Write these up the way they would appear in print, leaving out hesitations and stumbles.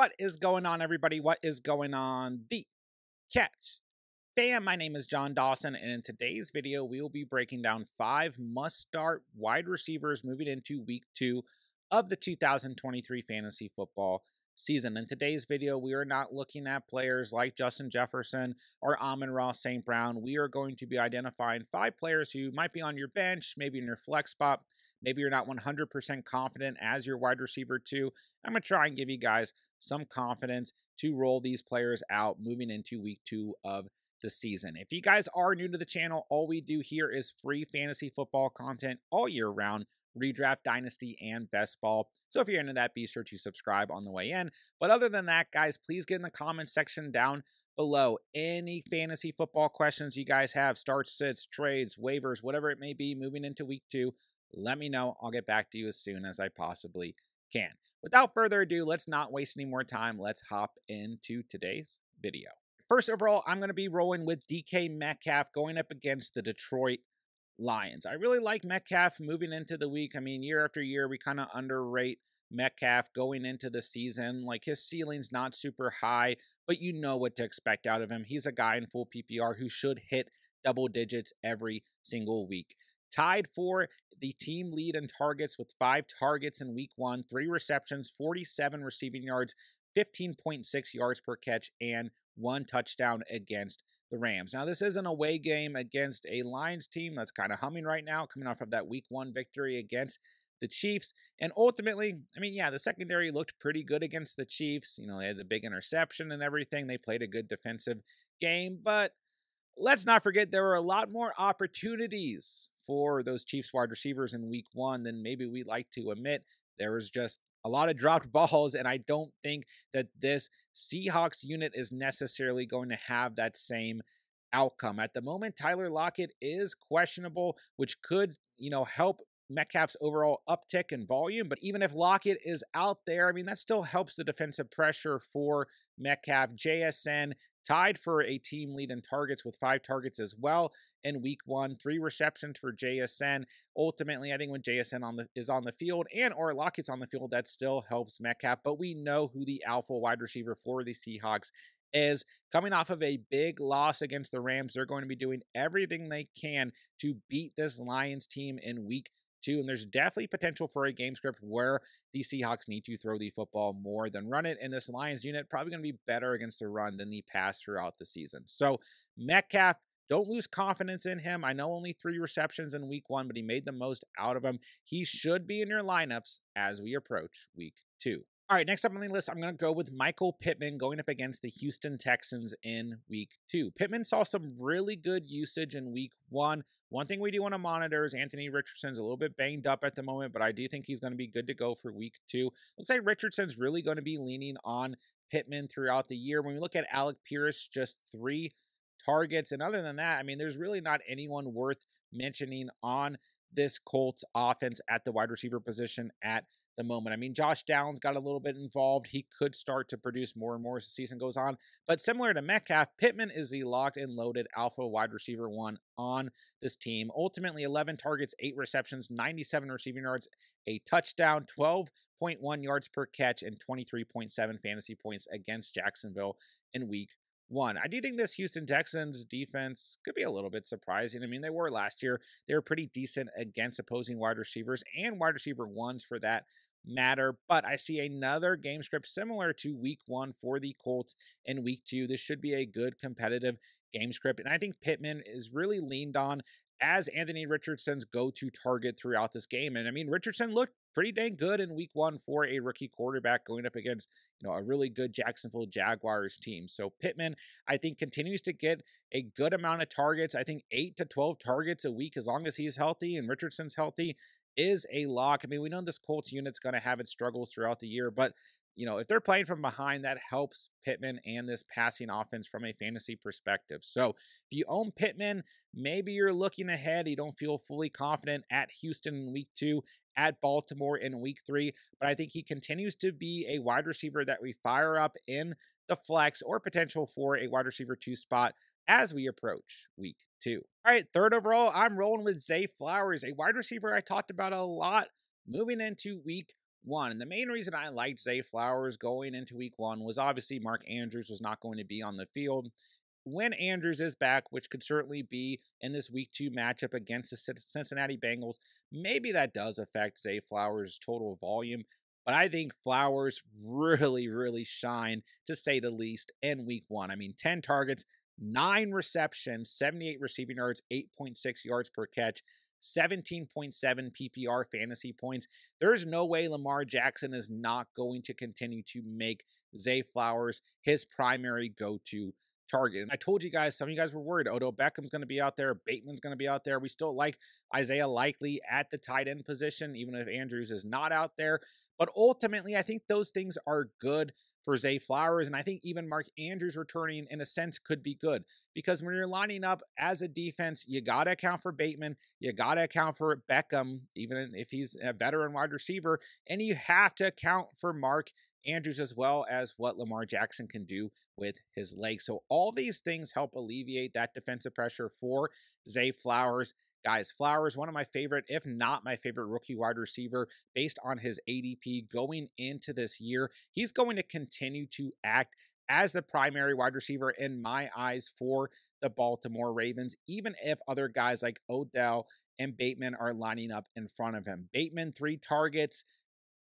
What is going on, everybody? What is going on? The Catch Fam, my name is John Dawson, and in today's video, we will be breaking down 5 must-start wide receivers moving into Week 2 of the 2023 fantasy football season. In today's video, we are not looking at players like Justin Jefferson or Amon-Ra St. Brown. We are going to be identifying 5 players who might be on your bench, maybe in your flex spot. Maybe you're not 100% confident as your wide receiver 2. I'm going to try and give you guys some confidence to roll these players out moving into Week 2 of the season. If you guys are new to the channel, all we do here is free fantasy football content all year round, redraft, dynasty, and best ball. So if you're into that, be sure to subscribe on the way in. But other than that, guys, please get in the comments section down below any fantasy football questions you guys have, starts, sits, trades, waivers, whatever it may be moving into Week 2. Let me know. I'll get back to you as soon as I possibly can. Without further ado, let's not waste any more time. Let's hop into today's video. First overall, I'm going to be rolling with DK Metcalf going up against the Detroit Lions. I really like Metcalf moving into the week. I mean, year after year, we kind of underrate Metcalf going into the season. Like, his ceiling's not super high, but you know what to expect out of him. He's a guy in full PPR who should hit double digits every single week. Tied for the team lead in targets with 5 targets in Week 1, 3 receptions, 47 receiving yards, 15.6 yards per catch, and 1 touchdown against the Rams. Now, this is an away game against a Lions team that's kind of humming right now, coming off of that Week 1 victory against the Chiefs. And ultimately, I mean, yeah, the secondary looked pretty good against the Chiefs. You know, they had the big interception and everything. They played a good defensive game, but let's not forget there were a lot more opportunities for those Chiefs wide receivers in Week 1 than maybe we'd like to admit. There was just a lot of dropped balls, and I don't think that this Seahawks unit is necessarily going to have that same outcome. At the moment, Tyler Lockett is questionable, which could, help Metcalf's overall uptick in volume. But even if Lockett is out there, I mean, that still helps the defensive pressure for Metcalf. JSN tied for a team lead in targets with 5 targets as well in Week 1, 3 receptions for JSN. Ultimately, I think when JSN is on the field or Lockett's on the field, that still helps Metcalf. But we know who the alpha wide receiver for the Seahawks is. Coming off of a big loss against the Rams, they're going to be doing everything they can to beat this Lions team in Week 2, and there's definitely potential for a game script where the Seahawks need to throw the football more than run it, and this Lions unit probably going to be better against the run than the pass throughout the season. So Metcalf, don't lose confidence in him. I know only 3 receptions in Week 1, but he made the most out of them. He should be in your lineups as we approach Week 2. All right, next up on the list, I'm going to go with Michael Pittman going up against the Houston Texans in Week 2. Pittman saw some really good usage in Week 1. One thing we do want to monitor is Anthony Richardson's a little bit banged up at the moment, but I do think he's going to be good to go for Week 2. Looks like Richardson's really going to be leaning on Pittman throughout the year. When we look at Alec Pierce, just 3 targets. And other than that, I mean, there's really not anyone worth mentioning on this Colts offense at the wide receiver position at the moment. I mean, Josh Downs got a little bit involved. He could start to produce more and more as the season goes on. But similar to Metcalf, Pittman is the locked and loaded alpha wide receiver 1 on this team. Ultimately, 11 targets, 8 receptions, 97 receiving yards, a touchdown, 12.1 yards per catch, and 23.7 fantasy points against Jacksonville in Week 1. I do think this Houston Texans defense could be a little bit surprising. I mean, they were last year. They were pretty decent against opposing wide receivers and wide receiver 1s for that matter. But I see another game script similar to Week 1 for the Colts in Week 2. This should be a good competitive game script. And I think Pittman is really leaned on as Anthony Richardson's go-to target throughout this game. And I mean, Richardson looked pretty dang good in Week 1 for a rookie quarterback going up against, a really good Jacksonville Jaguars team. So Pittman, I think, continues to get a good amount of targets. I think 8 to 12 targets a week as long as he's healthy and Richardson's healthy is a lock. I mean, we know this Colts unit's going to have its struggles throughout the year, but if they're playing from behind, that helps Pittman and this passing offense from a fantasy perspective. So if you own Pittman, maybe you're looking ahead. You don't feel fully confident at Houston in Week 2, at Baltimore in Week 3, but I think he continues to be a wide receiver that we fire up in the flex or potential for a wide receiver 2 spot as we approach Week 2. All right, third overall, I'm rolling with Zay Flowers, a wide receiver I talked about a lot moving into Week 1. And the main reason I liked Zay Flowers going into week 1 was obviously Mark Andrews was not going to be on the field. When Andrews is back, which could certainly be in this week 2 matchup against the Cincinnati Bengals, maybe that does affect Zay Flowers' total volume. But I think Flowers really shine, to say the least, in week 1. I mean, 10 targets, 9 receptions, 78 receiving yards, 8.6 yards per catch, 17.7 PPR fantasy points. There's no way Lamar Jackson is not going to continue to make Zay Flowers his primary go-to target. And I told you guys, some of you guys were worried. Odell Beckham's going to be out there. Bateman's going to be out there. We still like Isaiah Likely at the tight end position, even if Andrews is not out there. But ultimately, I think those things are good for Zay Flowers. And I think even Mark Andrews returning, in a sense, could be good. Because when you're lining up as a defense, you got to account for Bateman. You got to account for Beckham, even if he's a veteran wide receiver. And you have to account for Mark Andrews as well as what Lamar Jackson can do with his legs. So all these things help alleviate that defensive pressure for Zay Flowers. Guys, Flowers, one of my favorite, if not my favorite rookie wide receiver based on his ADP going into this year. He's going to continue to act as the primary wide receiver in my eyes for the Baltimore Ravens, even if other guys like Odell and Bateman are lining up in front of him. Bateman, 3 targets.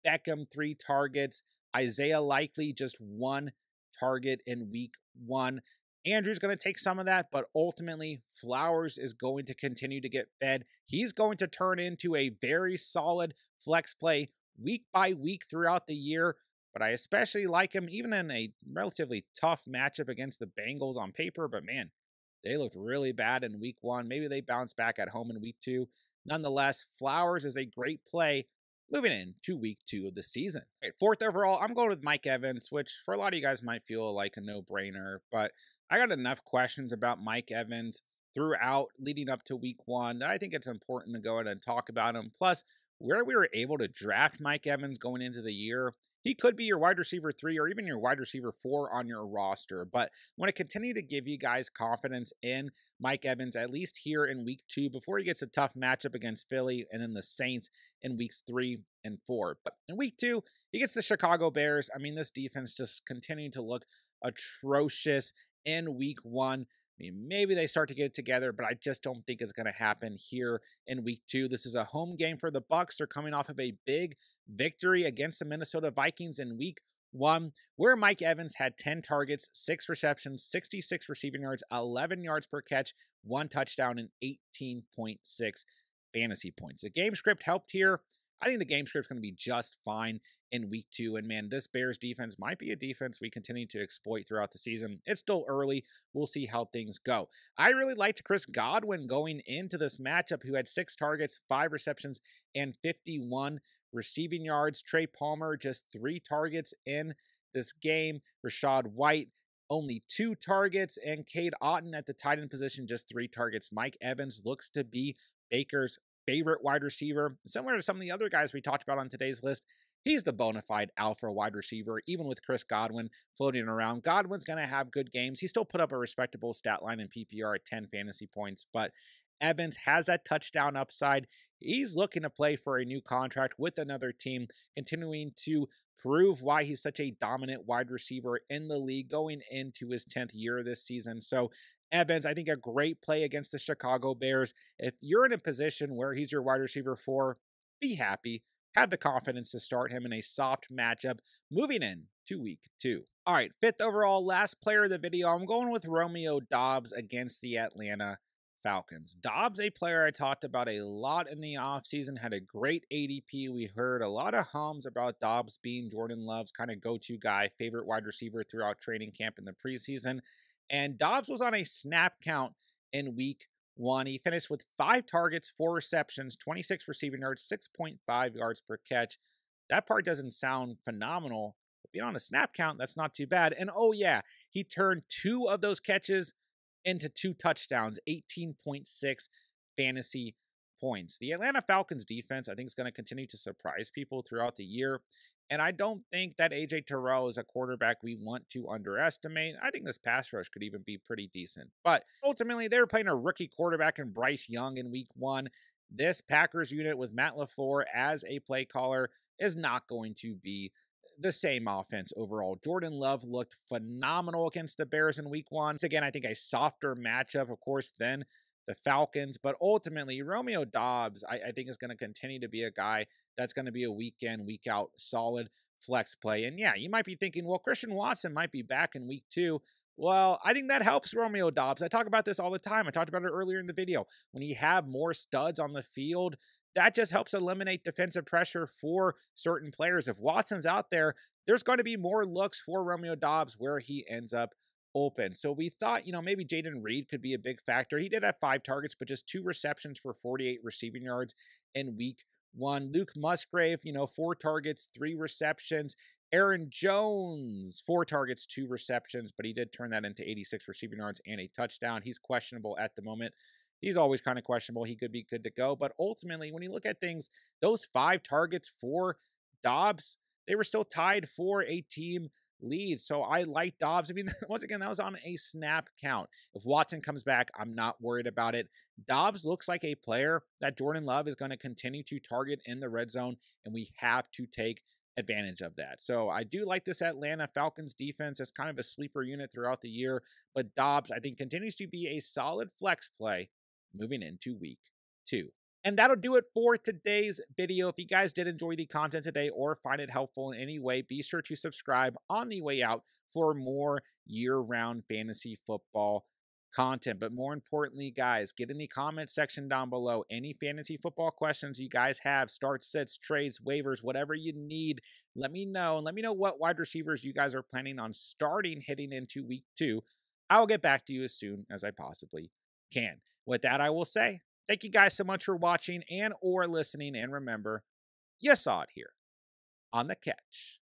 Beckham, 3 targets. Isaiah Likely, just 1 target in week 1. Andrew's going to take some of that, but ultimately, Flowers is going to continue to get fed. He's going to turn into a very solid flex play week by week throughout the year, but I especially like him even in a relatively tough matchup against the Bengals on paper, but man, they looked really bad in week 1. Maybe they bounce back at home in week 2. Nonetheless, Flowers is a great play moving into week 2 of the season. Right, 4th overall, I'm going with Mike Evans, which for a lot of you guys might feel like a no-brainer, but I got enough questions about Mike Evans throughout leading up to week 1 that I think it's important to go ahead and talk about him. Plus, where we were able to draft Mike Evans going into the year, he could be your wide receiver 3 or even your wide receiver 4 on your roster. But I want to continue to give you guys confidence in Mike Evans, at least here in week 2, before he gets a tough matchup against Philly and then the Saints in weeks 3 and 4. But in week 2, he gets the Chicago Bears. I mean, this defense just continuing to look atrocious in week 1. I mean, maybe they start to get it together, but I just don't think it's going to happen here in week 2. This is a home game for the Bucs. They're coming off of a big victory against the Minnesota Vikings in week 1, where Mike Evans had 10 targets, 6 receptions, 66 receiving yards, 11 yards per catch, 1 touchdown, and 18.6 fantasy points. The game script helped here. I think the game script's going to be just fine in week 2. And man, this Bears defense might be a defense we continue to exploit throughout the season. It's still early. We'll see how things go. I really liked Chris Godwin going into this matchup, who had 6 targets, 5 receptions, and 51 receiving yards. Trey Palmer, just 3 targets in this game. Rashad White, only 2 targets. And Cade Otton at the tight end position, just 3 targets. Mike Evans looks to be Baker's favorite wide receiver. Similar to some of the other guys we talked about on today's list, he's the bona fide alpha wide receiver, even with Chris Godwin floating around. Godwin's going to have good games. He still put up a respectable stat line in PPR at 10 fantasy points, but Evans has that touchdown upside. He's looking to play for a new contract with another team, continuing to prove why he's such a dominant wide receiver in the league going into his 10th year this season. So Evans, I think a great play against the Chicago Bears. If you're in a position where he's your wide receiver 4, be happy. Have the confidence to start him in a soft matchup moving in to week 2. All right, 5th overall, last player of the video. I'm going with Romeo Dobbs against the Atlanta Falcons. Dobbs, a player I talked about a lot in the offseason, had a great ADP. We heard a lot of hums about Dobbs being Jordan Love's kind of go-to guy, favorite wide receiver throughout training camp in the preseason. And Dobbs was on a snap count in week 1. He finished with 5 targets, 4 receptions, 26 receiving yards, 6.5 yards per catch. That part doesn't sound phenomenal, but being on a snap count, that's not too bad. And oh yeah, he turned 2 of those catches into 2 touchdowns, 18.6 fantasy points. The Atlanta Falcons defense, I think, is going to continue to surprise people throughout the year. And I don't think that A.J. Terrell is a quarterback we want to underestimate. I think this pass rush could even be pretty decent. But ultimately, they were playing a rookie quarterback in Bryce Young in week 1. This Packers unit with Matt LaFleur as a play caller is not going to be the same offense overall. Jordan Love looked phenomenal against the Bears in week 1. Once again, I think a softer matchup, of course, than the Falcons, but ultimately Romeo Dobbs, I think is going to continue to be a guy that's going to be a week in, week out solid flex play. And yeah, you might be thinking, well, Christian Watson might be back in week 2. Well, I think that helps Romeo Dobbs. I talk about this all the time. I talked about it earlier in the video. When you have more studs on the field, that just helps eliminate defensive pressure for certain players. If Watson's out there, there's going to be more looks for Romeo Dobbs where he ends up open. So we thought, maybe Jaden Reed could be a big factor. He did have 5 targets, but just 2 receptions for 48 receiving yards in week 1. Luke Musgrave, 4 targets, 3 receptions. Aaron Jones, 4 targets, 2 receptions, but he did turn that into 86 receiving yards and a touchdown. He's questionable at the moment. He's always kind of questionable. He could be good to go. But ultimately, when you look at things, those 5 targets for Dobbs, they were still tied for a team lead. So I like Dobbs. I mean, once again, that was on a snap count. If Watson comes back, I'm not worried about it. Dobbs looks like a player that Jordan Love is going to continue to target in the red zone, and we have to take advantage of that. So I do like this Atlanta Falcons defense as kind of a sleeper unit throughout the year, but Dobbs, I think, continues to be a solid flex play moving into week 2. And that'll do it for today's video. If you guys did enjoy the content today or find it helpful in any way, be sure to subscribe on the way out for more year-round fantasy football content. But more importantly, guys, get in the comment section down below any fantasy football questions you guys have, start sits, trades, waivers, whatever you need. Let me know, and let me know what wide receivers you guys are planning on starting heading into week 2. I'll get back to you as soon as I possibly can. With that, I will say thank you guys so much for watching and or listening, and remember, you saw it here on The Catch.